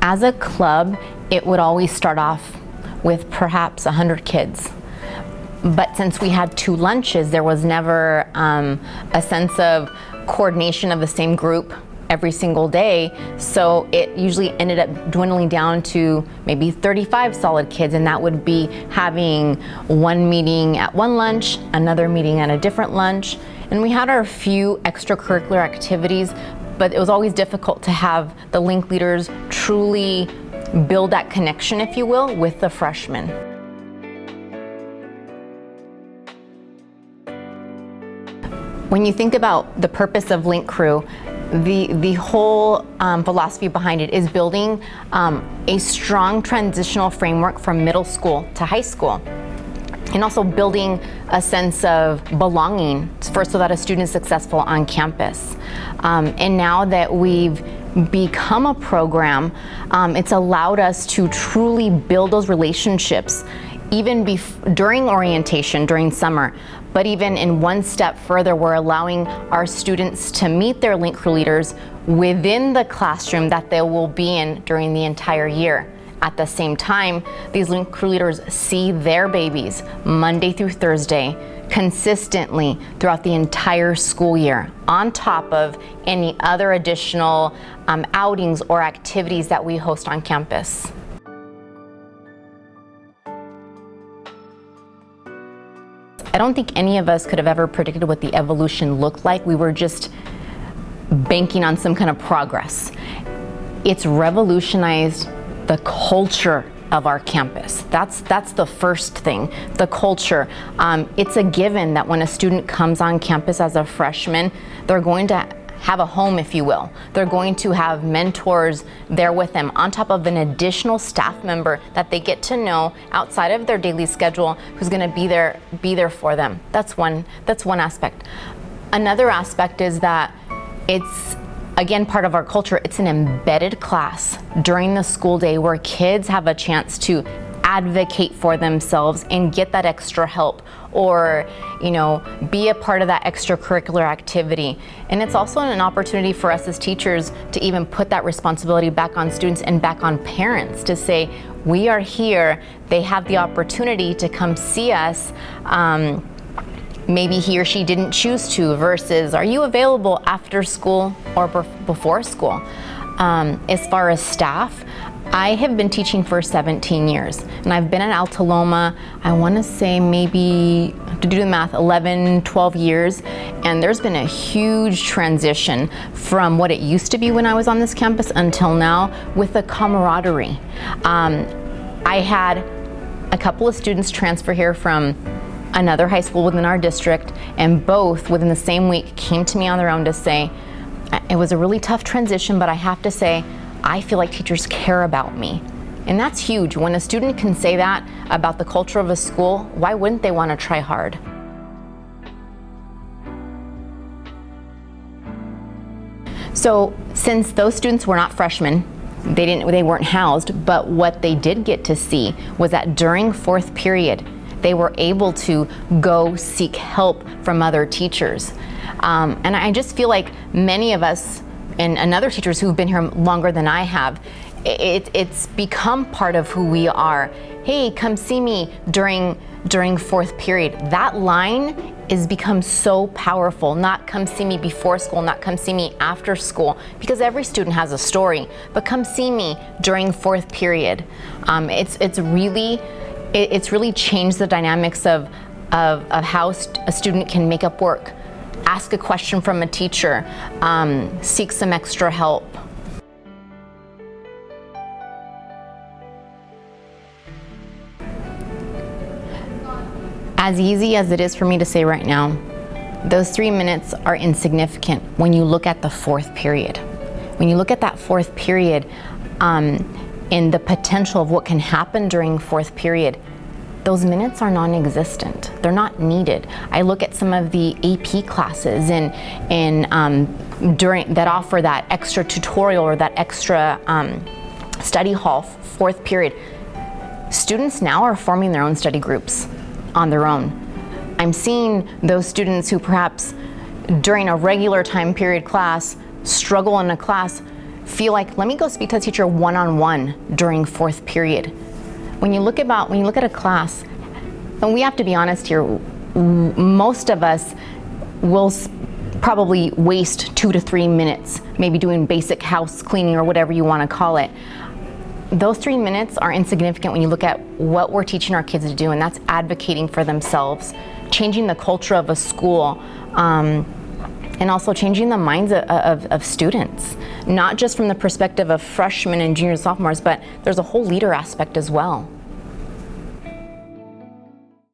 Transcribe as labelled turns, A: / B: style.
A: As a club, it would always start off with perhaps 100 kids. But since we had 2 lunches, there was never a sense of coordination of the same group every single day. So it usually ended up dwindling down to maybe 35 solid kids, and that would be having one meeting at one lunch, another meeting at a different lunch. And we had our few extracurricular activities, but it was always difficult to have the link leaders truly build that connection, if you will, with the freshmen. When you think about the purpose of Link Crew, the whole philosophy behind it is building a strong transitional framework from middle school to high school, and also building a sense of belonging so that a student is successful on campus. And now that we've become a program, it's allowed us to truly build those relationships even during orientation, during summer. But even in one step further, we're allowing our students to meet their Link Crew leaders within the classroom that they will be in during the entire year. At the same time, these Link Crew leaders see their babies Monday through Thursday consistently throughout the entire school year, on top of any other additional outings or activities that we host on campus. I don't think any of us could have ever predicted what the evolution looked like. We were just banking on some kind of progress. It's revolutionized the culture of our campus. That's the first thing, the culture. It's a given that when a student comes on campus as a freshman, they're going to have a home, if you will. They're going to have mentors there with them, on top of an additional staff member that they get to know outside of their daily schedule, who's going to be there for them. That's one aspect. Another aspect is that it's, again, part of our culture. It's an embedded class during the school day where kids have a chance to advocate for themselves and get that extra help, or be a part of that extracurricular activity. And it's also an opportunity for us as teachers to even put that responsibility back on students and back on parents to say, we are here. They have the opportunity to come see us. Maybe he or she didn't choose to, versus, are you available after school or before school? As far as staff, I have been teaching for 17 years, and I've been at Alta Loma, I want to say maybe, to do the math, 11, 12 years, and there's been a huge transition from what it used to be when I was on this campus until now with the camaraderie. I had a couple of students transfer here from another high school within our district, and both within the same week came to me on their own to say, it was a really tough transition, but I have to say, I feel like teachers care about me. And that's huge. When a student can say that about the culture of a school, why wouldn't they want to try hard? So since those students were not freshmen, they weren't housed, but what they did get to see was that during 4th period, they were able to go seek help from other teachers. And I just feel like many of us and other teachers who've been here longer than I have, it's become part of who we are. Hey, come see me during 4th period. That line has become so powerful. Not come see me before school, not come see me after school, because every student has a story, but come see me during 4th period. It's really changed the dynamics of how a student can make up work, ask a question from a teacher, seek some extra help. As easy as it is for me to say right now, those 3 minutes are insignificant when you look at the 4th period. When you look at that 4th period and the potential of what can happen during 4th period, those minutes are non-existent. They're not needed. I look at some of the AP classes during that offer that extra tutorial or that extra study hall 4th period. Students now are forming their own study groups on their own. I'm seeing those students who perhaps during a regular time period class struggle in a class feel like, let me go speak to the teacher one-on-one during fourth period. When you look at a class, and we have to be honest here, most of us will probably waste 2 to 3 minutes, maybe doing basic house cleaning or whatever you want to call it. Those 3 minutes are insignificant when you look at what we're teaching our kids to do, and that's advocating for themselves, changing the culture of a school, and also changing the minds of students, not just from the perspective of freshmen and juniors, sophomores, but there's a whole leader aspect as well.